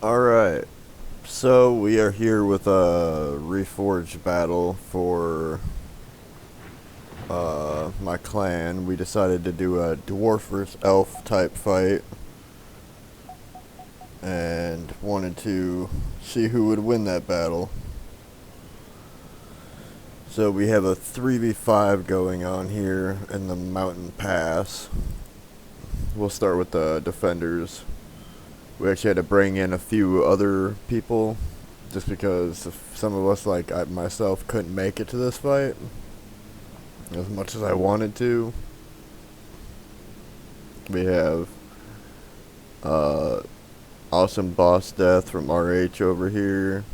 Alright, so we are here with a reforged battle for my clan. We decided to do a dwarf versus elf type fight and wanted to see who would win that battle. So we have a 3v5 going on here in the mountain pass. We'll start with the defenders. We actually had to bring in a few other people just because some of us, like myself, couldn't make it to this fight as much as I wanted to. We have awesome boss death from RH over here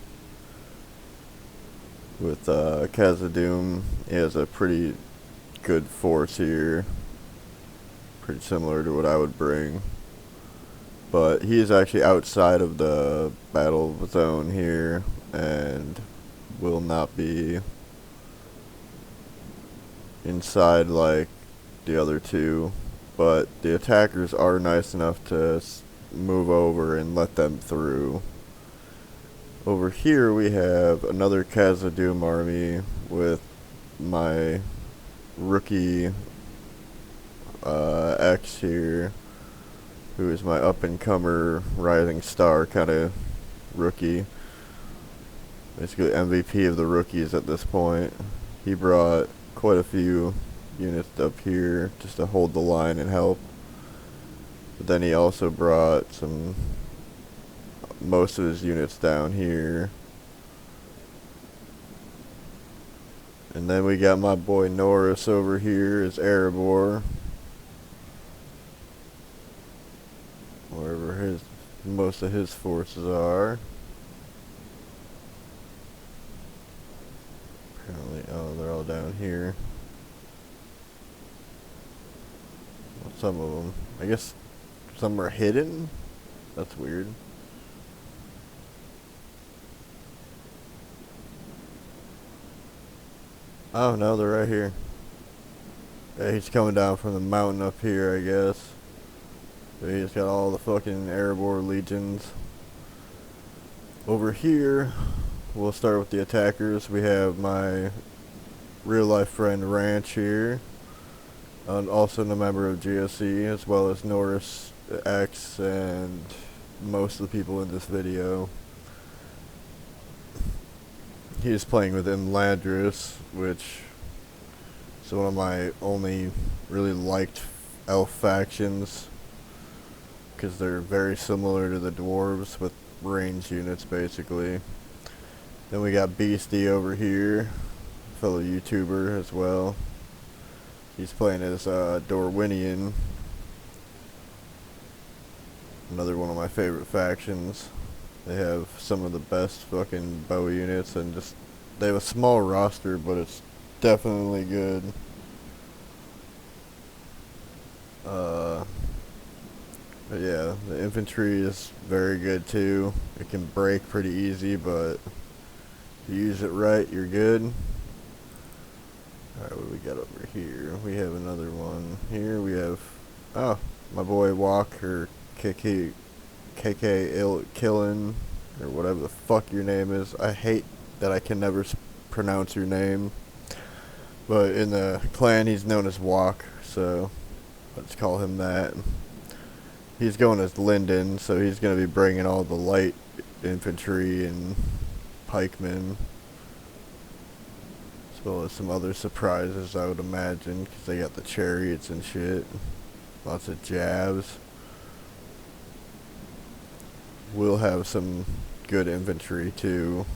with Khazad-dûm. He has a pretty good force here, pretty similar to what I would bring. But he is actually outside of the battle zone here and will not be inside like the other two. But the attackers are nice enough to move over and let them through. Over here we have another Khazad-dûm army with my rookie X here, who is my up-and-comer rising star kind of rookie. Basically MVP of the rookies at this point. He brought quite a few units up here just to hold the line and help. But then he also brought most of his units down here. And then we got my boy Norris over here as Erebor. Wherever most of his forces are. Apparently, oh, they're all down here. Well, some of them. I guess some are hidden? That's weird. Oh, no, they're right here. Yeah, he's coming down from the mountain up here, I guess. So he's got all the fucking Erebor legions. Over here, we'll start with the attackers. We have my real-life friend Ranch here. And also a member of GOC, as well as Norris X and most of the people in this video. He is playing with Imladris, which is one of my only really liked elf factions, because they're very similar to the dwarves with range units basically. Then we got Beastie over here, fellow YouTuber as well. He's playing as Dorwinian, another one of my favorite factions. They have some of the best fucking bow units, and just they have a small roster, but it's definitely good. But yeah, the infantry is very good too. It can break pretty easy, but if you use it right, you're good. Alright, what do we got over here? We have another one here. We have, oh, my boy Walker, KK Killin, or whatever the fuck your name is. I hate that I can never pronounce your name. But in the clan, he's known as Walk, so let's call him that. He's going as Linden, so he's going to be bringing all the light infantry and pikemen, as well as some other surprises, I would imagine, because they got the chariots and shit. Lots of jabs. We'll have some good infantry too,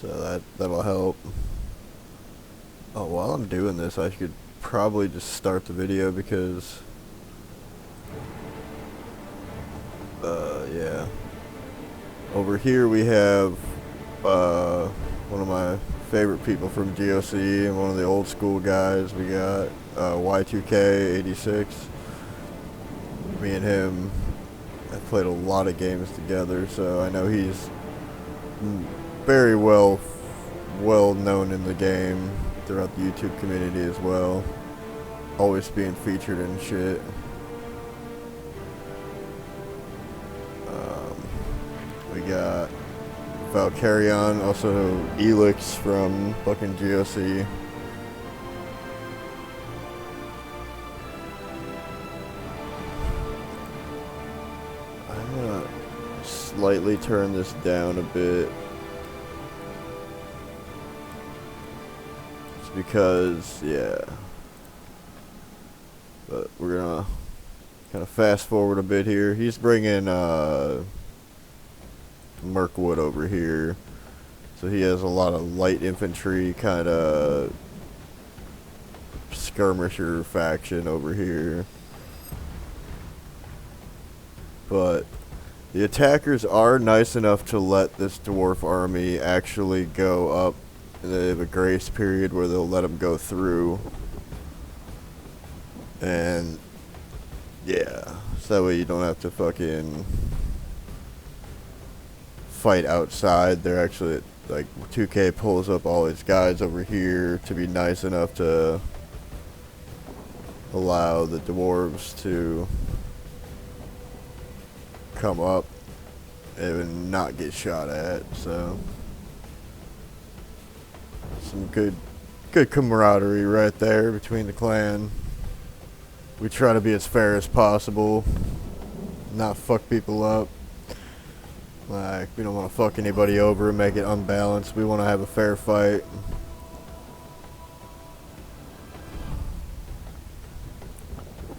so that'll help. Oh, while I'm doing this, I could probably just start the video because yeah. Over here we have one of my favorite people from GOC and one of the old school guys. We got Y2K86. Me and him have played a lot of games together, so I know he's very well known in the game throughout the YouTube community as well. Always being featured and shit. We got Valkyrion, also Elix from fucking GOC. I'm gonna slightly turn this down a bit. It's because, yeah. But we're gonna kind of fast forward a bit here. He's bringing Mirkwood over here, so he has a lot of light infantry kind of skirmisher faction over here. But the attackers are nice enough to let this dwarf army actually go up. They have a grace period where they'll let them go through. And yeah, so that way you don't have to fucking fight outside. They're actually, like, 2K pulls up all his guys over here to be nice enough to allow the dwarves to come up and not get shot at. So some good camaraderie right there between the clan. We try to be as fair as possible, not fuck people up. Like, we don't want to fuck anybody over and make it unbalanced. We want to have a fair fight.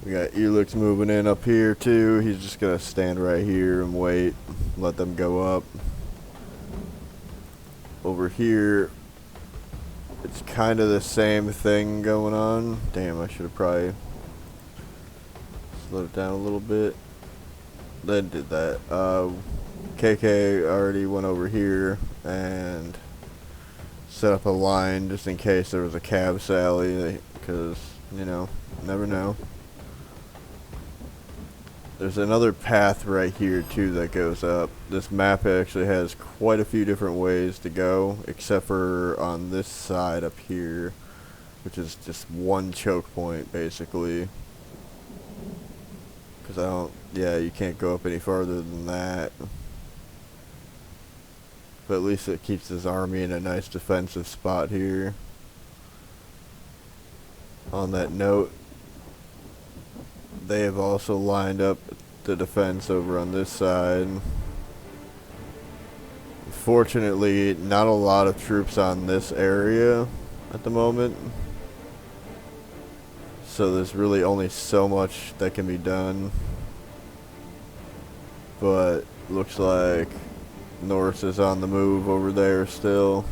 We got Elix moving in up here too. He's just gonna stand right here and wait, let them go up. Over here, it's kind of the same thing going on. Damn, I should have probably slowed it down a little bit. Then did that. KK already went over here and set up a line just in case there was a cab sally, because, you know, never know. There's another path right here too that goes up. This map actually has quite a few different ways to go, except for on this side up here, which is just one choke point basically. Because you can't go up any farther than that. But at least it keeps his army in a nice defensive spot here. On that note, they have also lined up the defense over on this side. Fortunately, not a lot of troops on this area at the moment. So there's really only so much that can be done. But looks like Norse is on the move over there still.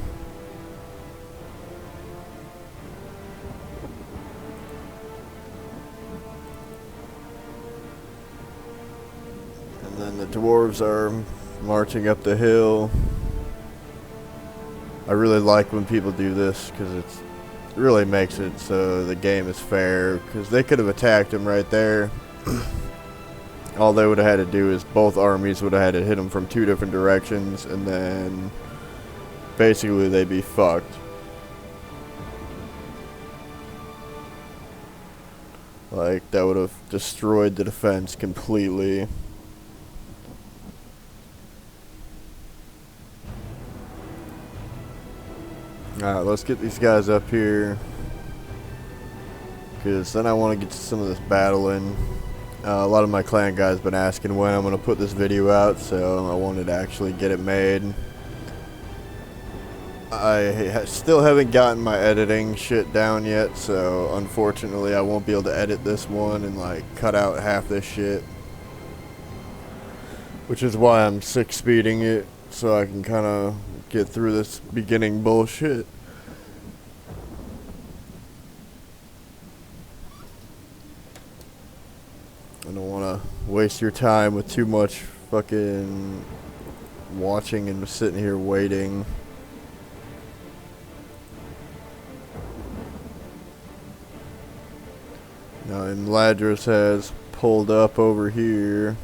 And then the dwarves are marching up the hill. I really like when people do this because it really makes it so the game is fair, because they could have attacked him right there. All they would have had to do is both armies would have had to hit them from two different directions, and then basically they'd be fucked. Like, that would have destroyed the defense completely. Alright, let's get these guys up here, because then I want to get to some of this battling. A lot of my clan guys been asking when I'm going to put this video out, so I wanted to actually get it made. I still haven't gotten my editing shit down yet, so unfortunately I won't be able to edit this one and like cut out half this shit. Which is why I'm 6-speeding it, so I can kind of get through this beginning bullshit. I don't want to waste your time with too much fucking watching and sitting here waiting. Now, and Ladris has pulled up over here,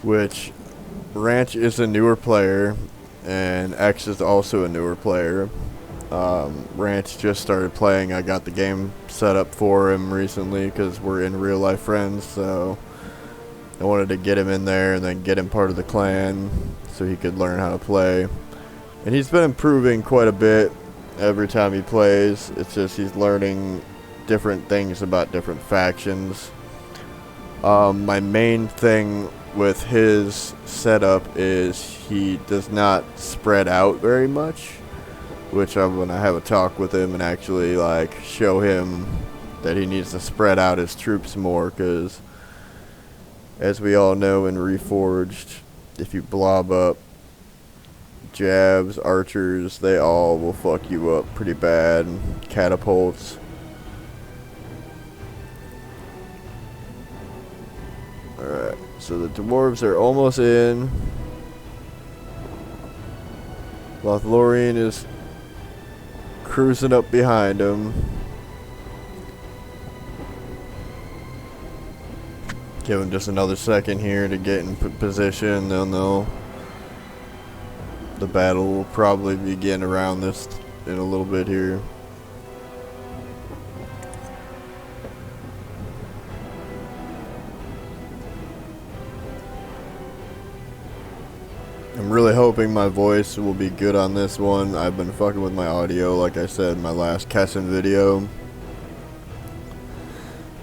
which Ranch is a newer player, and X is also a newer player. Ranch just started playing. I got the game set up for him recently because we're in real life friends, so I wanted to get him in there and then get him part of the clan so he could learn how to play. And he's been improving quite a bit every time he plays. It's just he's learning different things about different factions. My main thing with his setup is he does not spread out very much, which I'm gonna have a talk with him and actually like show him that he needs to spread out his troops more, because as we all know in Reforged, if you blob up jabs, archers, they all will fuck you up pretty bad. Catapults. Alright, so the dwarves are almost in. Lothlorien is cruising up behind him. Give him just another second here to get in position, then the battle will probably begin around this in a little bit here. I'm really hoping my voice will be good on this one. I've been fucking with my audio, like I said in my last Kessin video,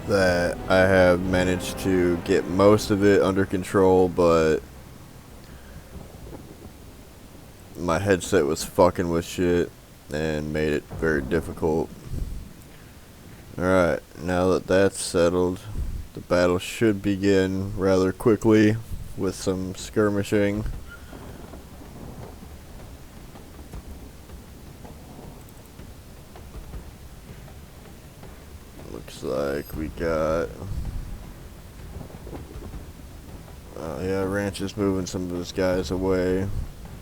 that I have managed to get most of it under control, but my headset was fucking with shit and made it very difficult. Alright, now that that's settled, the battle should begin rather quickly with some skirmishing. Looks like we got... yeah, Ranch is moving some of his guys away.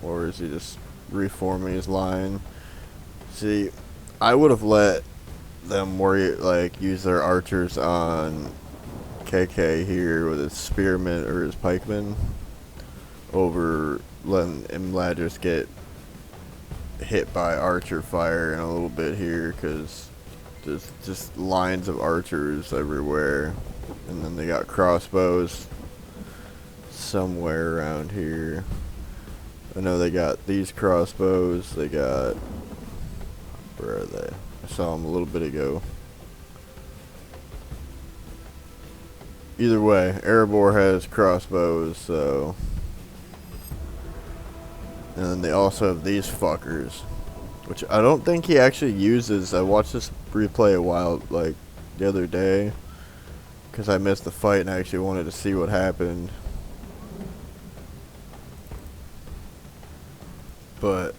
Or is he just reforming his line? See, I would have let them use their archers on KK here with his spearmen or his pikemen over letting Imladris get hit by archer fire in a little bit here, because there's just lines of archers everywhere, and then they got crossbows somewhere around here. I know they got these crossbows. They got... where are they? I saw them a little bit ago. Either way, Erebor has crossbows, so... and then they also have these fuckers, which I don't think he actually uses. I watched this replay a while, like, the other day, because I missed the fight and I actually wanted to see what happened. But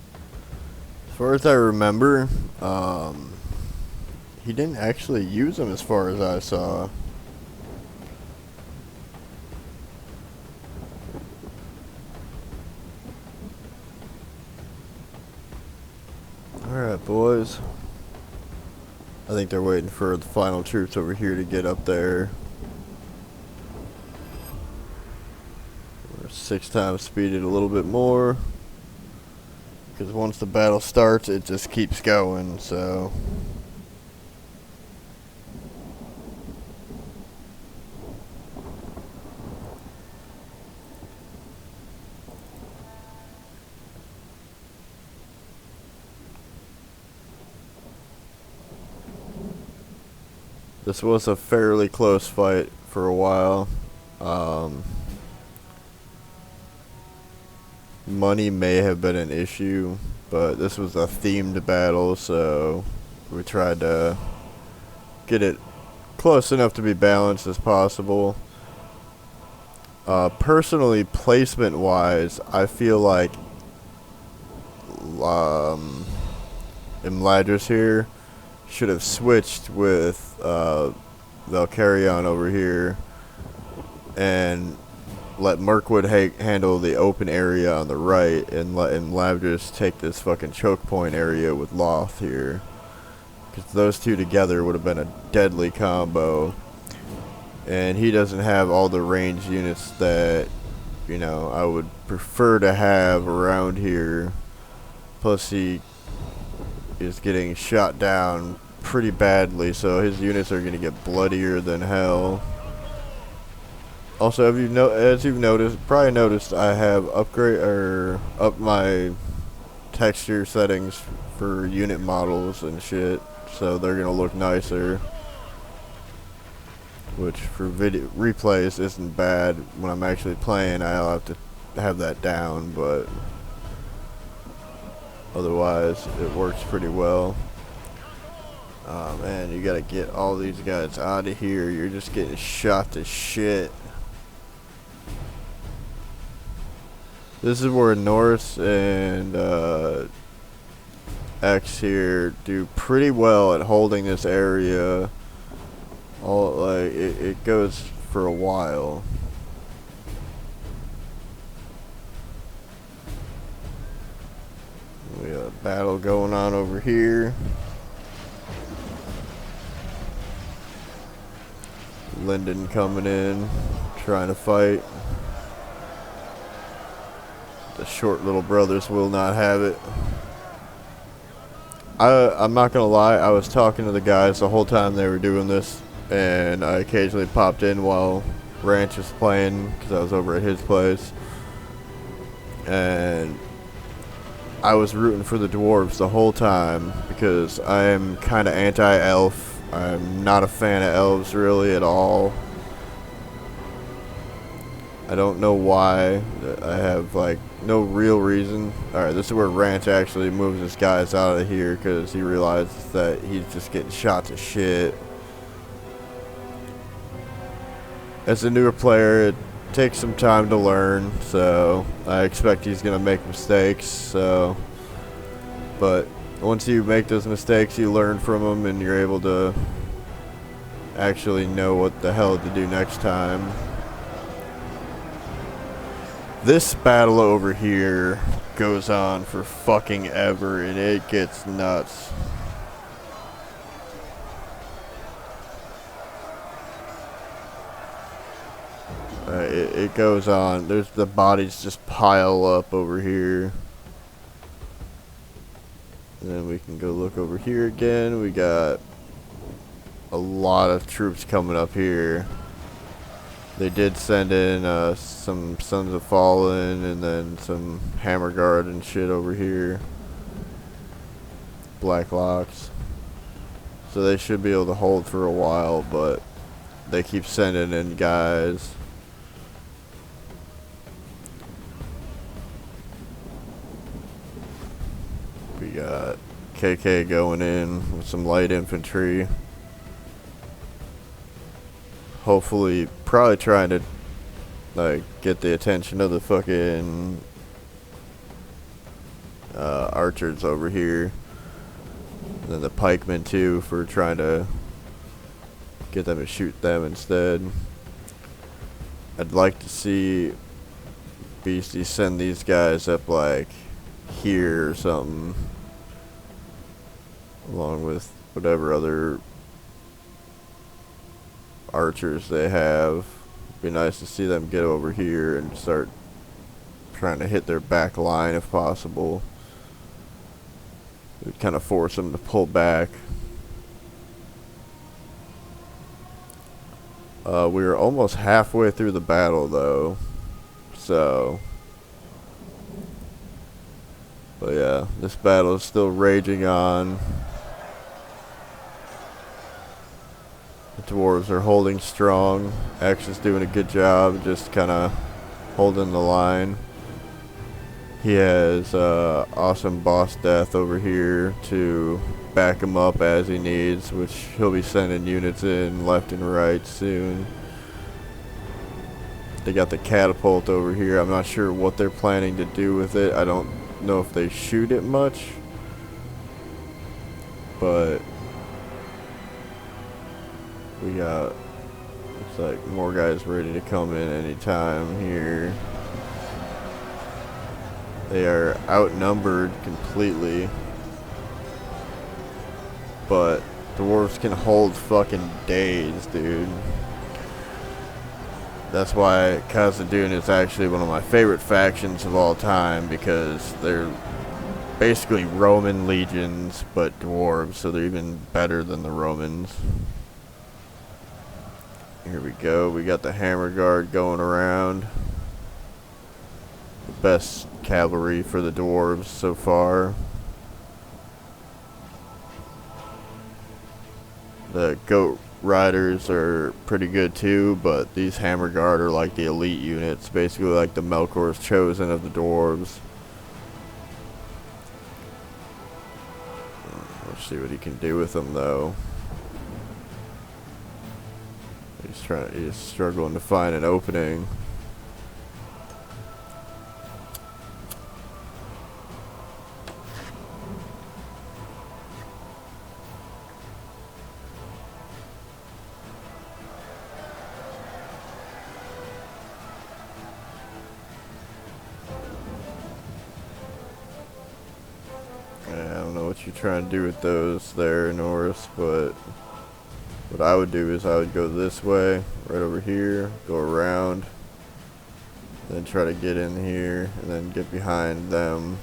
as far as I remember, he didn't actually use them as far as I saw. Alright, boys. I think they're waiting for the final troops over here to get up there. We're 6 times speeded a little bit more, because once the battle starts, it just keeps going, so... this was a fairly close fight for a while. Money may have been an issue, but this was a themed battle, so we tried to get it close enough to be balanced as possible. Personally, placement-wise, I feel like Imladris here should have switched with Valkyrion over here and let Mirkwood handle the open area on the right, and let Imladris take this fucking choke point area with Loth here, because those two together would have been a deadly combo. And he doesn't have all the ranged units that, you know, I would prefer to have around here. Plus he is getting shot down pretty badly, so his units are going to get bloodier than hell. Also, have you as you've noticed, probably noticed, I have up my texture settings for unit models and shit, so they're gonna look nicer. Which for video replays isn't bad. When I'm actually playing, I'll have to have that down, but otherwise it works pretty well. Oh man, you gotta get all these guys out of here. You're just getting shot to shit. This is where Norse and X here do pretty well at holding this area. All like it goes for a while. We got a battle going on over here. Lyndon coming in, trying to fight. The short little brothers will not have it. I'm not gonna lie, I was talking to the guys the whole time they were doing this, and I occasionally popped in while Ranch was playing because I was over at his place, and I was rooting for the dwarves the whole time because I am kind of anti-elf. I'm not a fan of elves really at all. I don't know why. I have like no real reason. Alright, this is where Ranch actually moves his guys out of here because he realizes that he's just getting shot to shit. As a newer player, it takes some time to learn, so I expect he's gonna make mistakes. But once you make those mistakes, you learn from them, and you're able to actually know what the hell to do next time. This battle over here goes on for fucking ever, and it gets nuts. It goes on. There's the bodies just pile up over here. And then we can go look over here again. We got a lot of troops coming up here. They did send in some Sons of Fallen and then some Hammer Guard and shit over here. Blacklocks. So they should be able to hold for a while, but they keep sending in guys. We got KK going in with some light infantry. Hopefully, probably trying to like get the attention of the fucking archers over here. And then the pikemen too, for trying to get them to shoot them instead. I'd like to see Beastie send these guys up like here or something, along with whatever other archers they have. Be nice to see them get over here and start trying to hit their back line if possible. It would kind of force them to pull back. We were almost halfway through the battle though, so but yeah, this battle is still raging on. The dwarves are holding strong. X is doing a good job just kind of holding the line. He has awesome boss death over here to back him up as he needs, which he'll be sending units in left and right soon. They got the catapult over here. I'm not sure what they're planning to do with it. I don't know if they shoot it much, but we got, looks like more guys ready to come in anytime here. They are outnumbered completely, but dwarves can hold fucking days, dude. That's why Khazad-dûn is actually one of my favorite factions of all time, because they're basically Roman legions, but dwarves, so they're even better than the Romans. Here we go. We got the hammer guard going around. The best cavalry for the dwarves so far. The goat riders are pretty good too, but these hammer guard are like the elite units, basically like the Melkor's chosen of the dwarves. Let's see what he can do with them though. He's struggling to find an opening. I don't know what you're trying to do with those there, Norris, but what I would do is I would go this way, right over here, go around, then try to get in here, and then get behind them.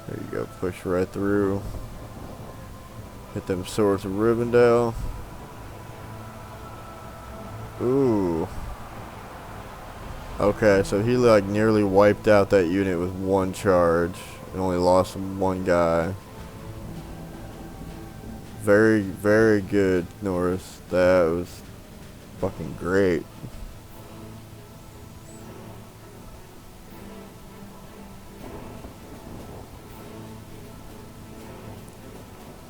There you go, push right through. Hit them swords of Rivendell. Ooh. Okay, so he like nearly wiped out that unit with one charge and only lost one guy. Very, very good, Norris. That was fucking great.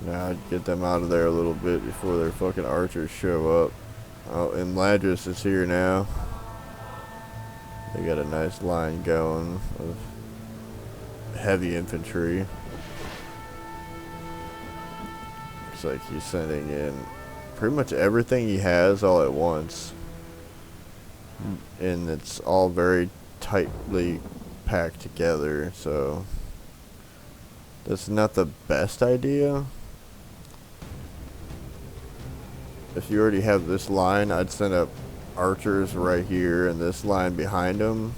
Now I'd get them out of there a little bit before their fucking archers show up. Oh, and Ladris is here now. They got a nice line going of heavy infantry. Looks like he's sending in pretty much everything he has all at once. And it's all very tightly packed together, so that's not the best idea. If you already have this line, I'd send up archers right here and this line behind them,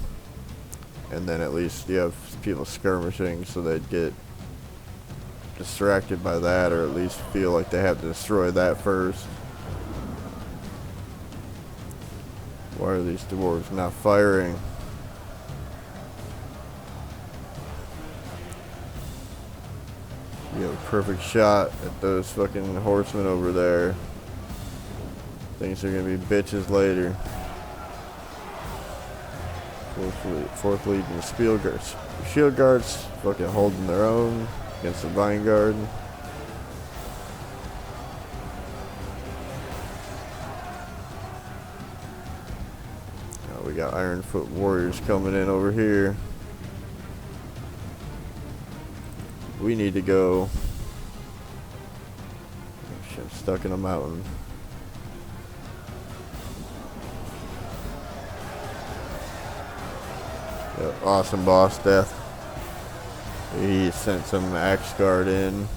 and then at least you have people skirmishing so they'd get distracted by that, or at least feel like they have to destroy that first. Why are these dwarves not firing? You have a perfect shot at those fucking horsemen over there. Things are gonna be bitches later. Fourth Legion Shield Guards fucking holding their own against the Vine Guard. We got Ironfoot Warriors coming in over here. We need to go. Oh shit, I'm stuck in a mountain. Yep, awesome boss death. He sent some Axe Guard in.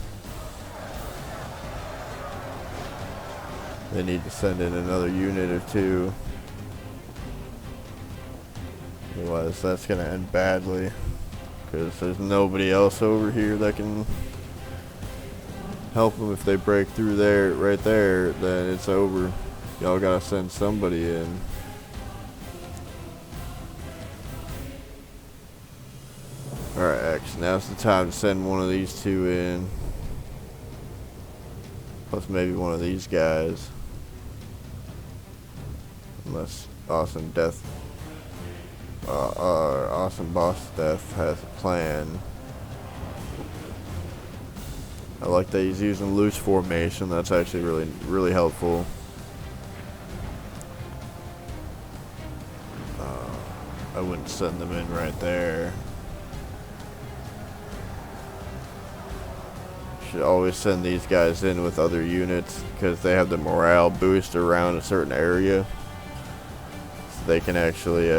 They need to send in another unit or two. Otherwise that's gonna end badly. Because there's nobody else over here that can help them. If they break through there, right there, then it's over. Y'all gotta send somebody in. Alright, X, now's the time to send one of these two in. Plus maybe one of these guys. Unless Awesome Boss Death has a plan. I like that he's using loose formation. That's actually really helpful. I wouldn't send them in right there. Should always send these guys in with other units because they have the morale boost around a certain area. So they can actually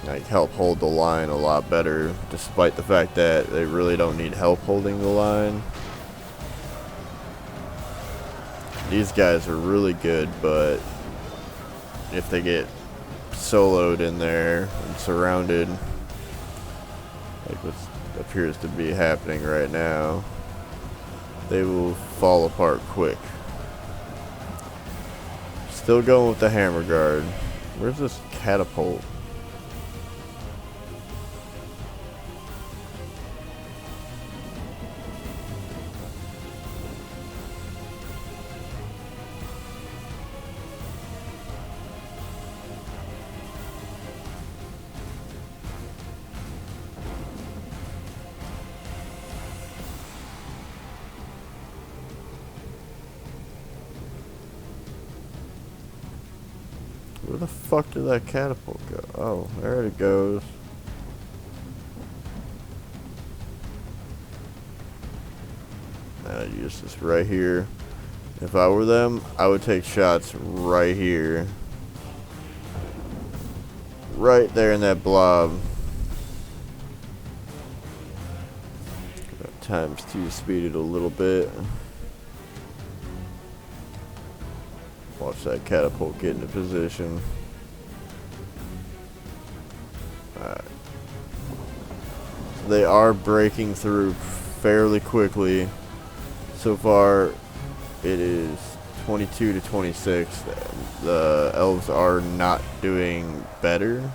like help hold the line a lot better, despite the fact that they really don't need help holding the line. These guys are really good, but if they get soloed in there and surrounded, like with a appears to be happening right now, they will fall apart quick. Still going with the hammer guard. Where's this catapult? Where the fuck did that catapult go? Oh, there it goes. Now use this right here. If I were them, I would take shots right here. Right there in that blob. Times 2 speed it a little bit. Watch that catapult get into position. Alright. They are breaking through fairly quickly. So far, it is 22 to 26. The elves are not doing better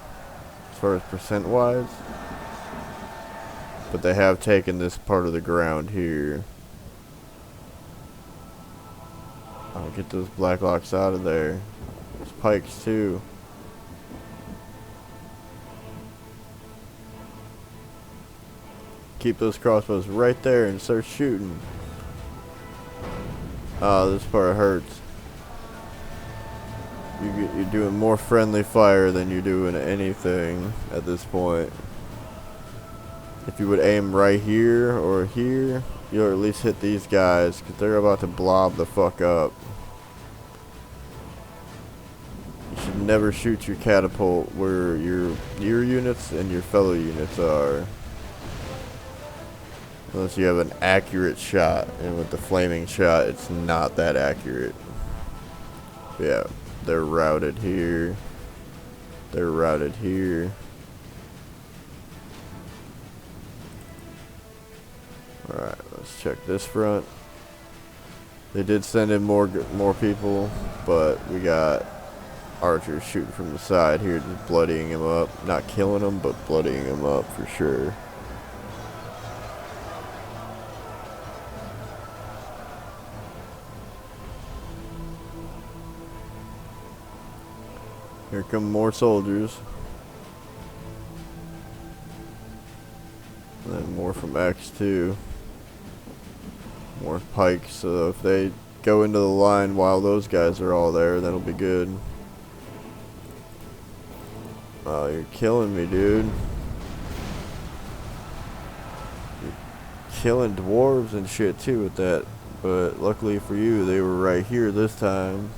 as far as percent-wise. But they have taken this part of the ground here. I'll get those blacklocks out of there. There's pikes too. Keep those crossbows right there and start shooting. Oh, this part hurts. You're doing more friendly fire than you're doing anything at this point. If you would aim right here or here, you'll at least hit these guys, because they're about to blob the fuck up. You should never shoot your catapult where your units and your fellow units are. Unless you have an accurate shot, and with the flaming shot, it's not that accurate. Yeah, they're routed here. They're routed here. Alright, let's check this front. They did send in more people, but we got archers shooting from the side here, just bloodying him up. Not killing him, but bloodying him up for sure. Here come more soldiers. And then more from X2. More pikes, so if they go into the line while those guys are all there, that'll be good. Oh, you're killing me, dude. You're killing dwarves and shit too with that. But luckily for you, they were right here this time.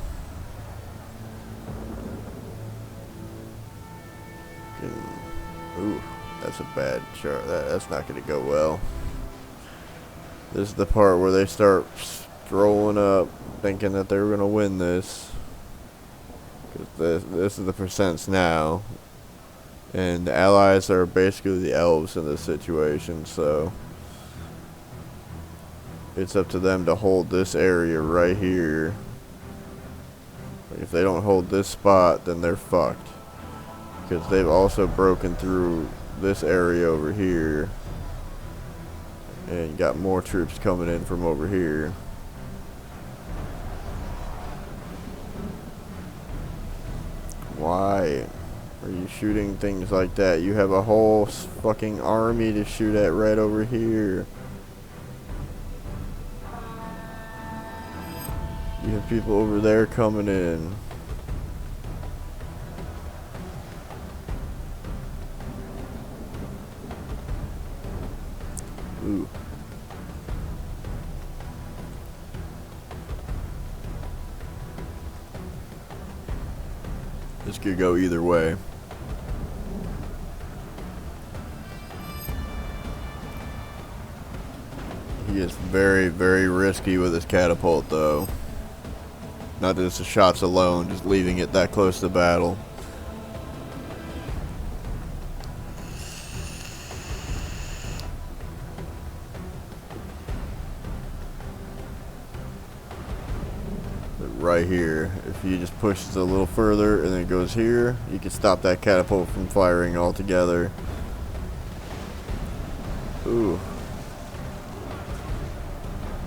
Ooh, that's a bad chart. That's not going to go well. This is the part where they start strolling up, thinking that they're going to win this. Because this is the percents now. And the allies are basically the elves in this situation, so it's up to them to hold this area right here. If they don't hold this spot, then they're fucked. Because they've also broken through this area over here. And got more troops coming in from over here. Why are you shooting things like that? You have a whole fucking army to shoot at right over here. You have people over there coming in. Ooh. This could go either way. He is very, very risky with his catapult, though. Not just the shots alone, just leaving it that close to battle. right here. If you just push it a little further and then it goes here, you can stop that catapult from firing altogether. Ooh.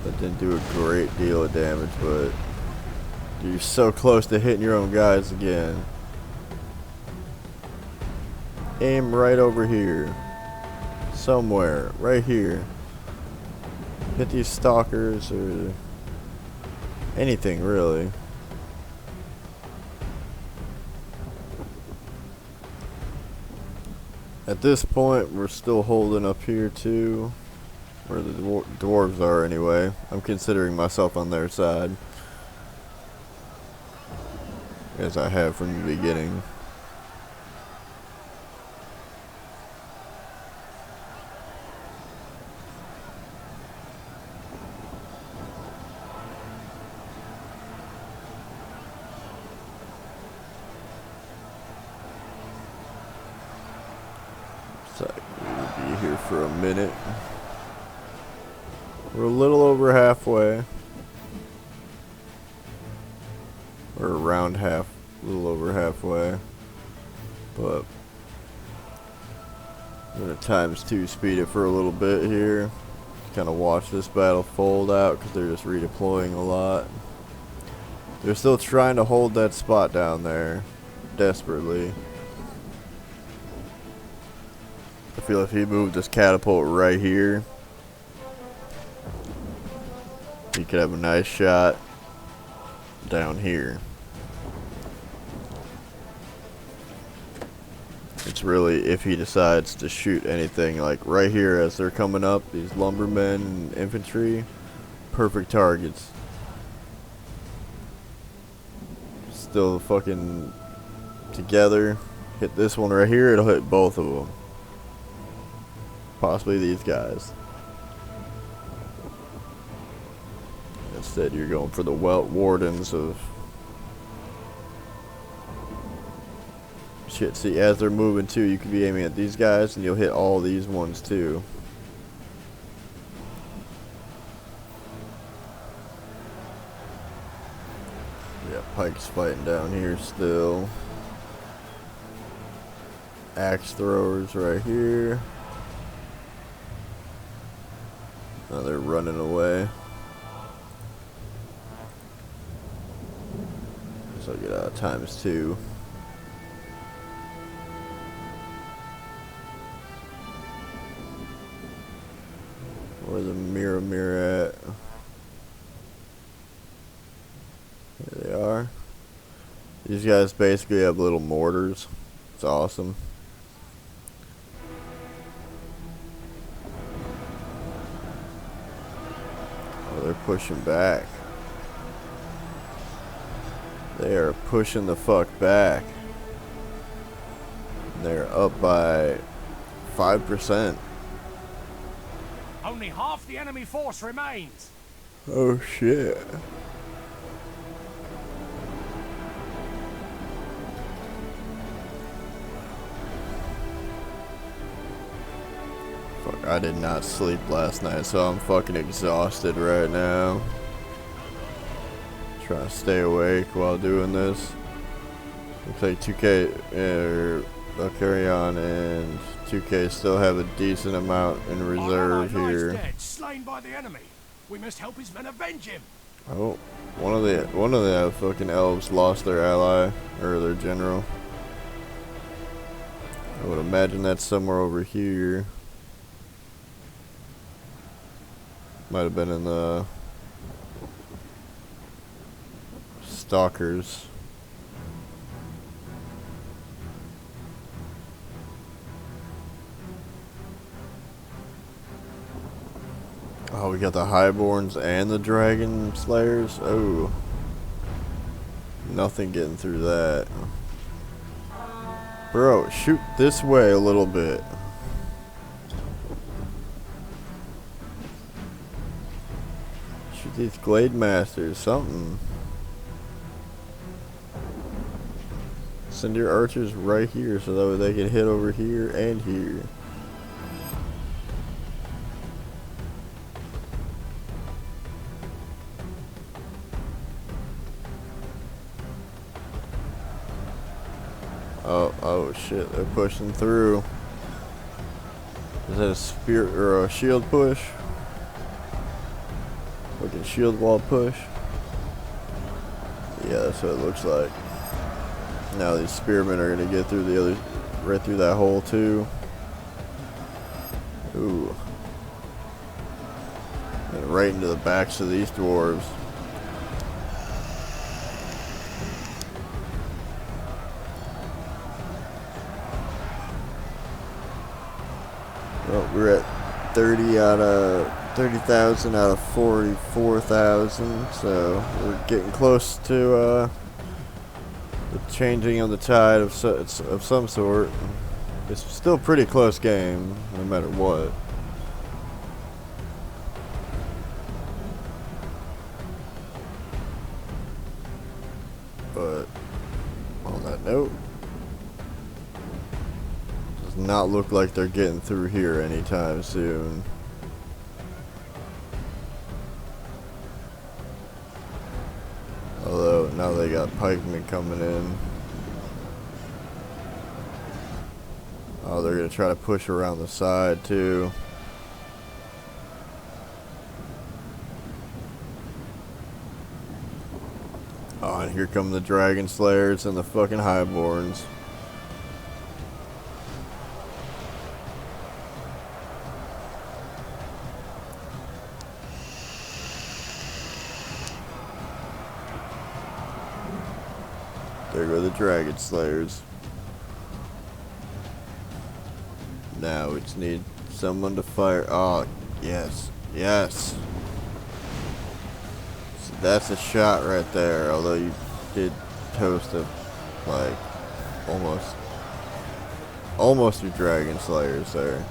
That didn't do a great deal of damage, but you're so close to hitting your own guys again. Aim right over here. Somewhere. Right here. Hit these stalkers or anything really. At this point, we're still holding up here too. Where the dwarves are anyway. I'm considering myself on their side, as I have from the beginning. So we'll be here for a minute. We're a little over halfway. Or around half, a little over halfway. But I'm gonna ×2 speed it for a little bit here. Kind of watch this battle fold out because they're just redeploying a lot. They're still trying to hold that spot down there desperately. I feel if he moved this catapult right here, he could have a nice shot down here. It's really if he decides to shoot anything like right here as they're coming up, these lumbermen and infantry, perfect targets. Still fucking together. Hit this one right here, it'll hit both of them. Possibly these guys. Instead, you're going for the wardens of shit. See, as they're moving too, you could be aiming at these guys and you'll hit all these ones too. Yeah, Pike's fighting down here still. Axe throwers right here. Oh, they're running away. So I get ×2. Where's the mirror at? Here they are. These guys basically have little mortars. It's awesome. Oh, they're pushing back. They are pushing the fuck back. They're up by 5%. Only half the enemy force remains. Oh shit. Fuck, I did not sleep last night, so I'm fucking exhausted right now. Trying to stay awake while doing this. Looks like 2K, they'll carry on, and 2K still have a decent amount in reserve here. Dead, slain by the enemy. We must help his men avenge him. Oh, one of the fucking elves lost their ally or their general. I would imagine that's somewhere over here. Might have been in the stalkers. Oh, we got the highborns and the dragon slayers. Oh, nothing getting through that. Bro, shoot this way a little bit. Shoot these glade masters, something. Send your archers right here so that way they can hit over here and here. Oh shit, they're pushing through. Is that a spear or a shield push? Like a shield wall push? Yeah, that's what it looks like. Now these spearmen are gonna get through the other, right through that hole too. Ooh. And right into the backs of these dwarves. Well, we're at 30,000 out of 44,000, so we're getting close to the changing of the tide of some sort. It's still a pretty close game, no matter what. But on that note, does not look like they're getting through here anytime soon. Although now they got pikemen coming in. Oh, they're gonna try to push around the side too. Oh, and here come the dragon slayers and the fucking highborns. There go the dragon slayers. Now we just need someone to fire. Oh, yes. Yes. So that's a shot right there. Although you did toast a, like, almost your dragon slayers there.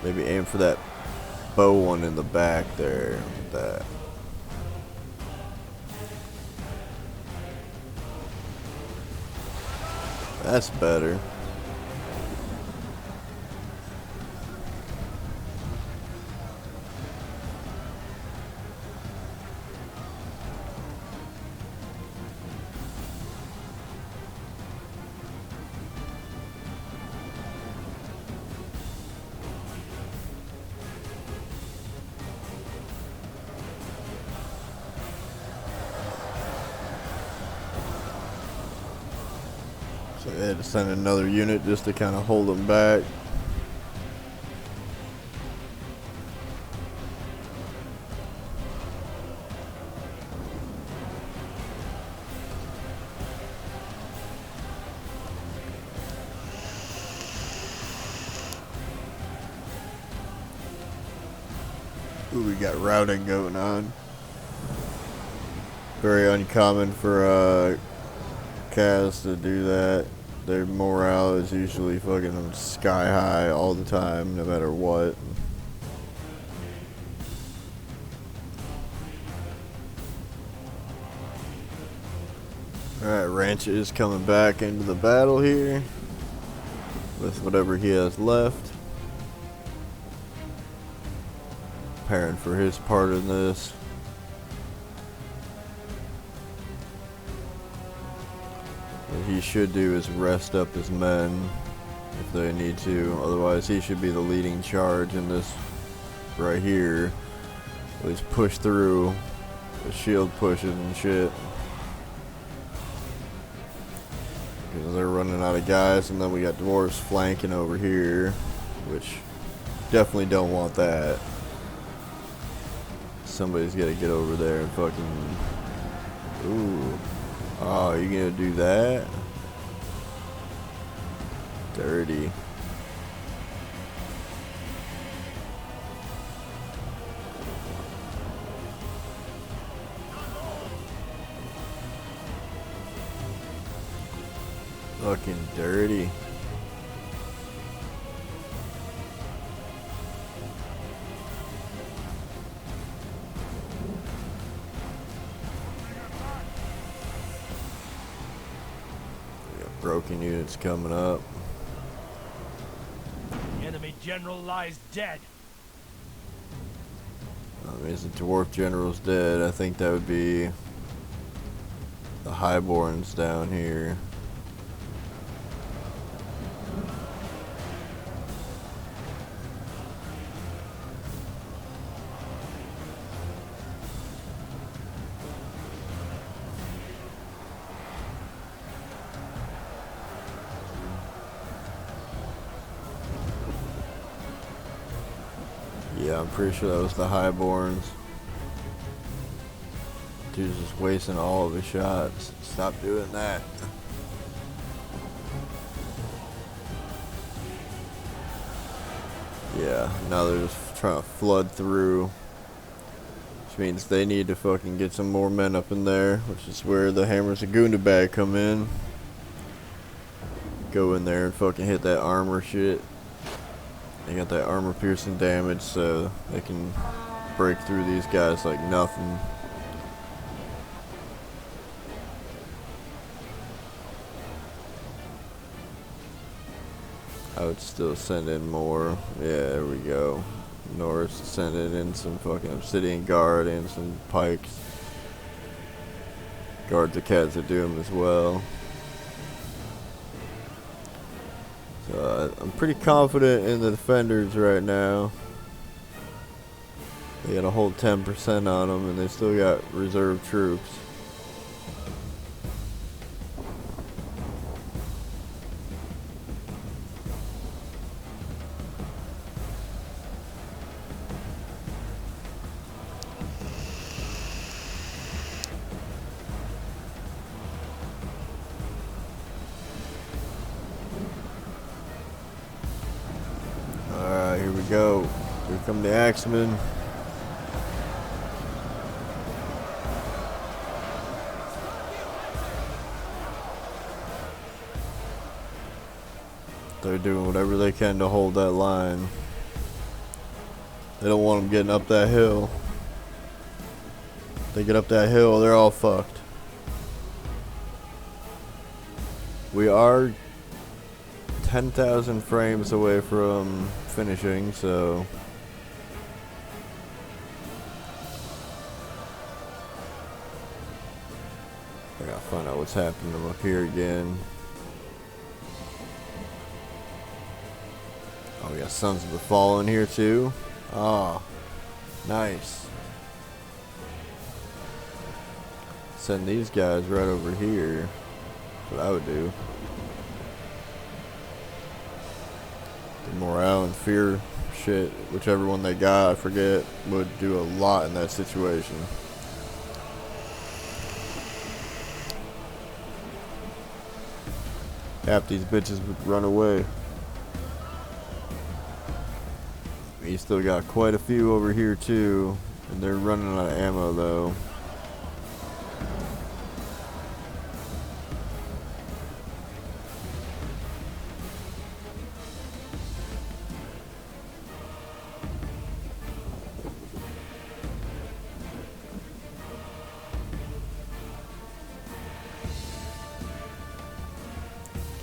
Maybe aim for that bow one in the back there. With that. That's better. So they had to send another unit just to kind of hold them back. Ooh, we got routing going on. Very uncommon for Kaz to do that. Their morale is usually fucking sky high all the time, no matter what. Alright, Ranch is coming back into the battle here with whatever he has left. Preparing for his part in this. What he should do is rest up his men if they need to. Otherwise, he should be the leading charge in this right here. At least push through the shield pushes and shit. Because they're running out of guys, and then we got dwarves flanking over here, which definitely don't want that. Somebody's got to get over there and fucking... Ooh. Oh, you gonna do that? Dirty. Fucking dirty. Broken units coming up. The enemy general lies dead. Is the dwarf general's dead? I think that would be the highborns down here. Yeah, I'm pretty sure that was the Highborns. Dude's just wasting all of his shots. Stop doing that. Yeah, now they're just trying to flood through. Which means they need to fucking get some more men up in there. Which is where the Hammers of Gundabad come in. Go in there and fucking hit that armor shit. They got that armor piercing damage, so they can break through these guys like nothing. I would still send in more. Yeah, there we go. Norse sending in some fucking obsidian guard and some pikes. Guards of Cats of Doom as well. So I'm pretty confident in the defenders right now. They got a whole 10% on them, and they still got reserve troops. Alright, here we go. Here come the Axemen. They're doing whatever they can to hold that line. They don't want them getting up that hill. If they get up that hill, they're all fucked. We are 10,000 frames away from finishing, so I gotta find out what's happening up here again. Oh, we got Sons of the Fallen here too. Ah, nice. Send these guys right over here. That's what I would do. The morale and fear shit, whichever one they got, I forget, would do a lot in that situation. Half these bitches would run away. You still got quite a few over here too, and they're running out of ammo though.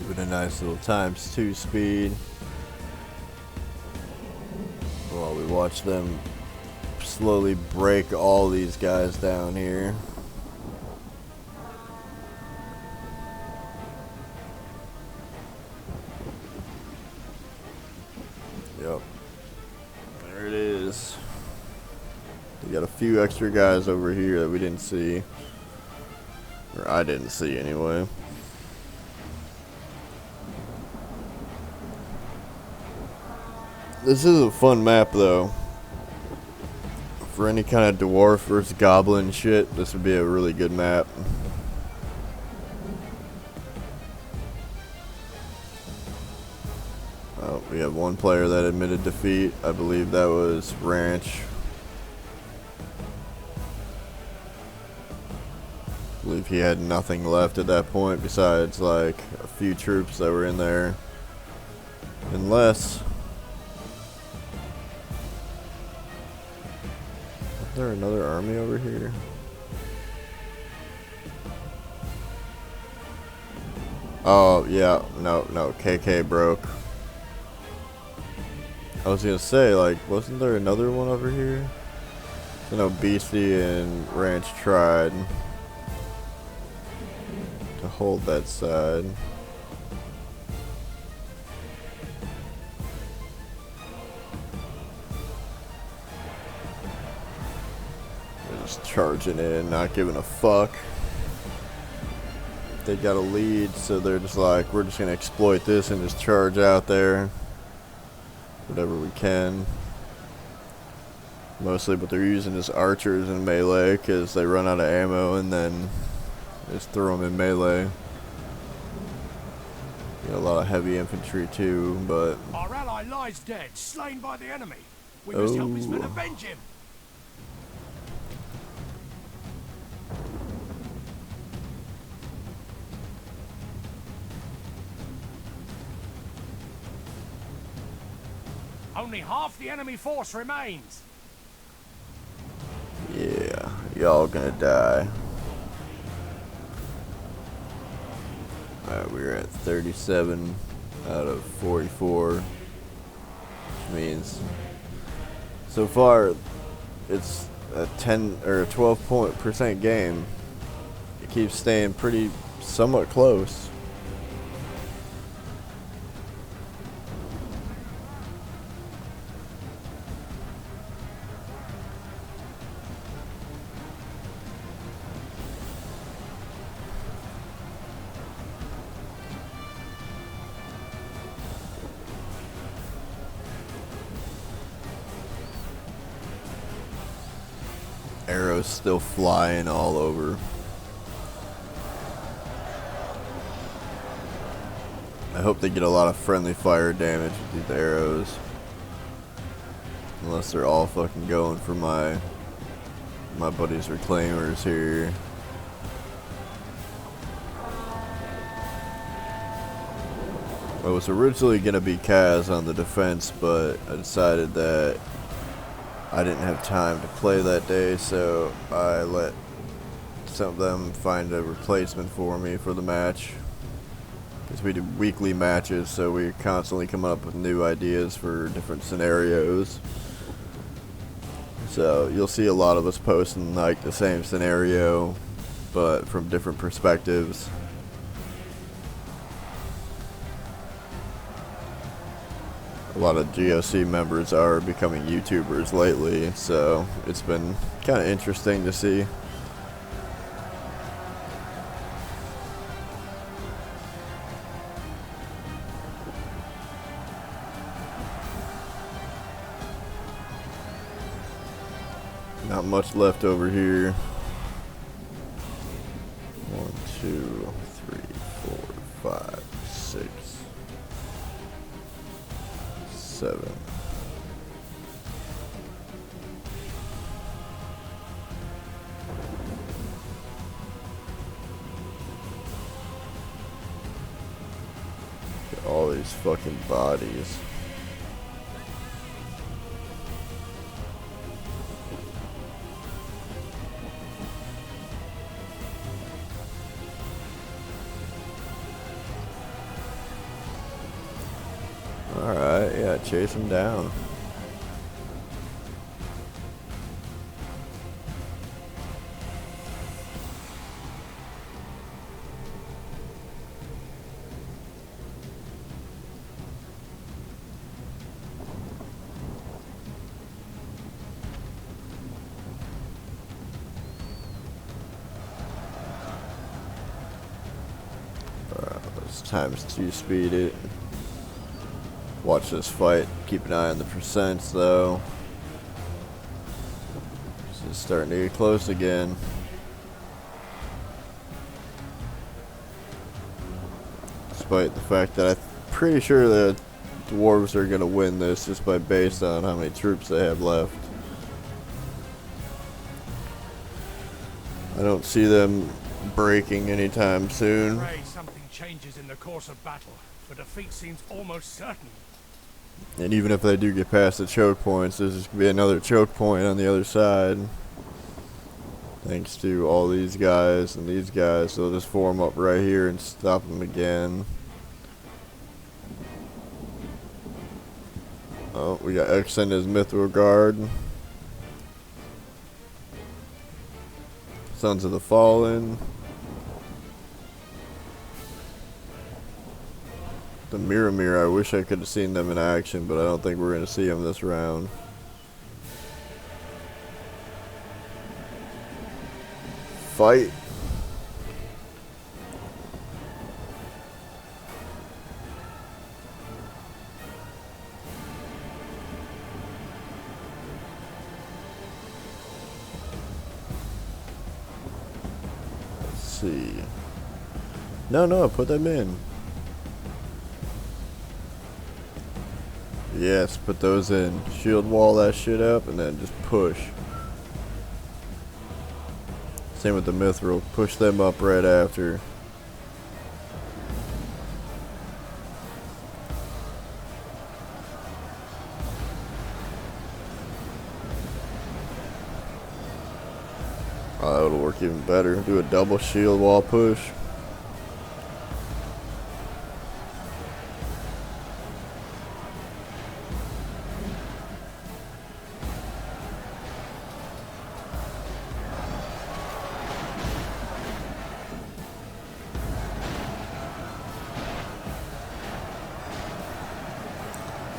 Give it a nice little ×2 speed. While we watch them slowly break all these guys down here. Yep. There it is. We got a few extra guys over here that we didn't see. Or I didn't see anyway. This is a fun map though. For any kind of dwarf versus goblin shit, this would be a really good map. Oh, we have one player that admitted defeat. I believe that was Ranch. I believe he had nothing left at that point besides like a few troops that were in there. Unless... Is there another army over here? Oh, yeah. No, KK broke. I was gonna say, like, wasn't there another one over here? I know Beastie and Ranch tried to hold that side. Just charging in, not giving a fuck. They got a lead, so they're just like, we're just gonna exploit this and just charge out there whatever we can. Mostly, but they're using as archers in melee because they run out of ammo and then just throw them in melee. You know, a lot of heavy infantry too, but... Our ally lies dead, slain by the enemy. We must help his men avenge him. Only half the enemy force remains. Yeah, y'all gonna die. Alright, we're at 37 out of 44. Which means so far it's a 10 or a 12% game. It keeps staying pretty somewhat close. Arrows still flying all over. I hope they get a lot of friendly fire damage with these arrows. Unless they're all fucking going for my buddy's reclaimers here. I was originally gonna be Kaz on the defense, but I decided that I didn't have time to play that day, so I let some of them find a replacement for me for the match. Because we do weekly matches, so we're constantly coming up with new ideas for different scenarios. So you'll see a lot of us posting like the same scenario, but from different perspectives. A lot of GOC members are becoming YouTubers lately, so it's been kind of interesting to see. Not much left over here. 1, 2, 3, 4, 5, 6, 7. All these fucking bodies. Alright, yeah, chase him down. Alright, let's ×2 speed it. Watch this fight. Keep an eye on the percents, though. This is starting to get close again. Despite the fact that I'm pretty sure the dwarves are going to win this just by based on how many troops they have left. I don't see them breaking anytime soon. Pray something changes in the course of battle, for defeat seems almost certain. And even if they do get past the choke points, there's just going to be another choke point on the other side. Thanks to all these guys and these guys. They'll just form up right here and stop them again. Oh, we got X in his Mithril Guard. Sons of the Fallen. The Mirror, I wish I could have seen them in action, but I don't think we're going to see them this round. Fight. see. No, put them in. Yes, put those in. Shield wall that shit up and then just push. Same with the mithril. Push them up right after. Oh, that'll work even better. Do a double shield wall push.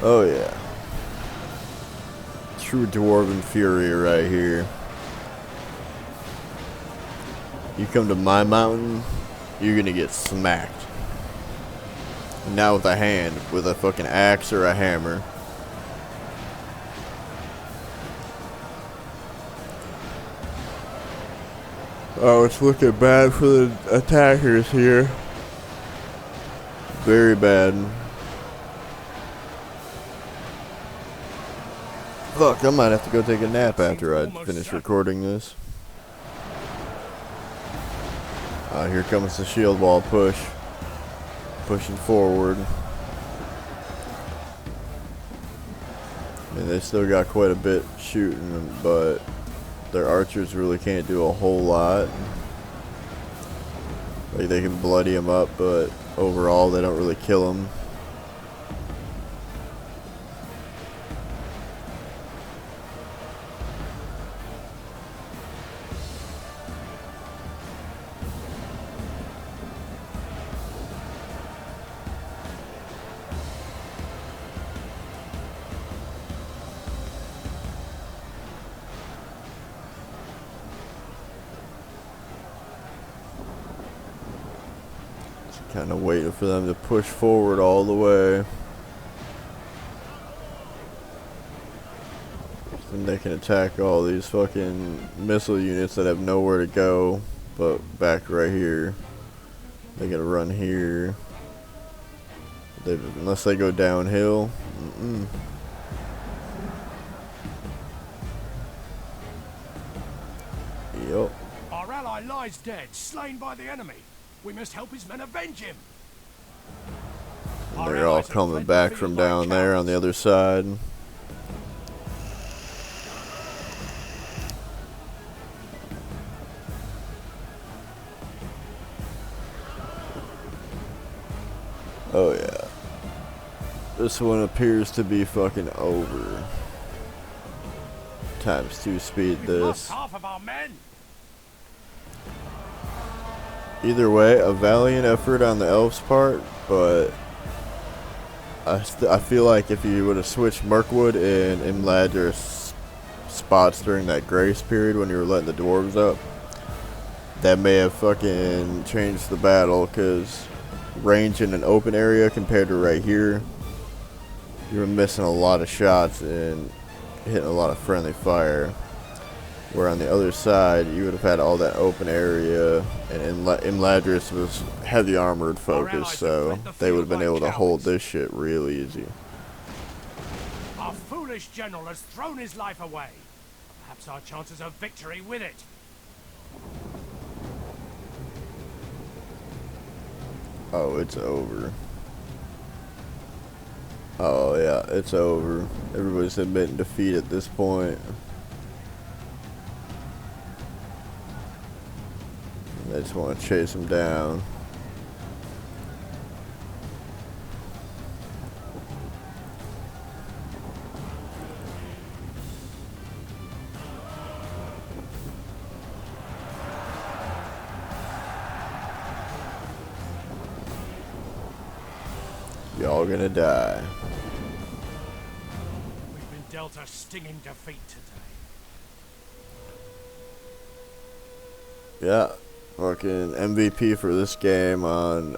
Oh yeah. True dwarven fury right here. You come to my mountain, you're gonna get smacked. And now with a hand, with a fucking axe or a hammer. Oh, it's looking bad for the attackers here. Very bad. Fuck, I might have to go take a nap after I finish recording this. Here comes the shield wall push. Pushing forward. And they still got quite a bit shooting them, but their archers really can't do a whole lot. Like, they can bloody them up, but overall they don't really kill them. Kind of waiting for them to push forward all the way. Then they can attack all these fucking missile units that have nowhere to go but back right here. They gotta run here. Unless they go downhill. Yup. Our ally lies dead, slain by the enemy. We must help his men avenge him. And they're all coming back from down there on the other side. Oh yeah. This one appears to be fucking over. ×2 speed this. We've lost half of our men. Either way, a valiant effort on the elves' part, but I feel like if you would have switched Mirkwood and Imladris spots during that grace period when you were letting the dwarves up, that may have fucking changed the battle, because range in an open area compared to right here, you were missing a lot of shots and hitting a lot of friendly fire. Where on the other side, you would have had all that open area, and Imladris was heavy armored focus, so they would have been able to hold this shit real easy. Our foolish general has thrown his life away. Perhaps our chances of victory with it. Oh, it's over. Oh yeah, it's over. Everybody's admitting defeat at this point. They just want to chase him down. Y'all gonna die. We've been dealt a stinging defeat today. Yeah. Fucking MVP for this game on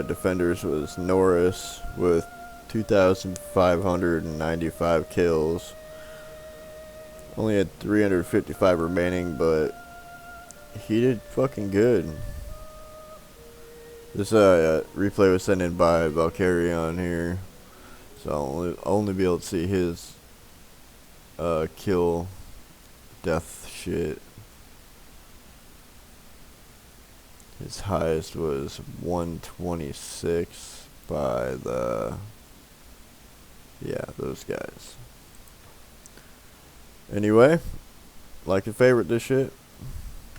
defenders was Norris with 2,595 kills. Only had 355 remaining, but he did fucking good. This replay was sent in by Valkyrion here, so I'll only be able to see his kill death shit. His highest was 126 by those guys. Anyway, like and favorite this shit.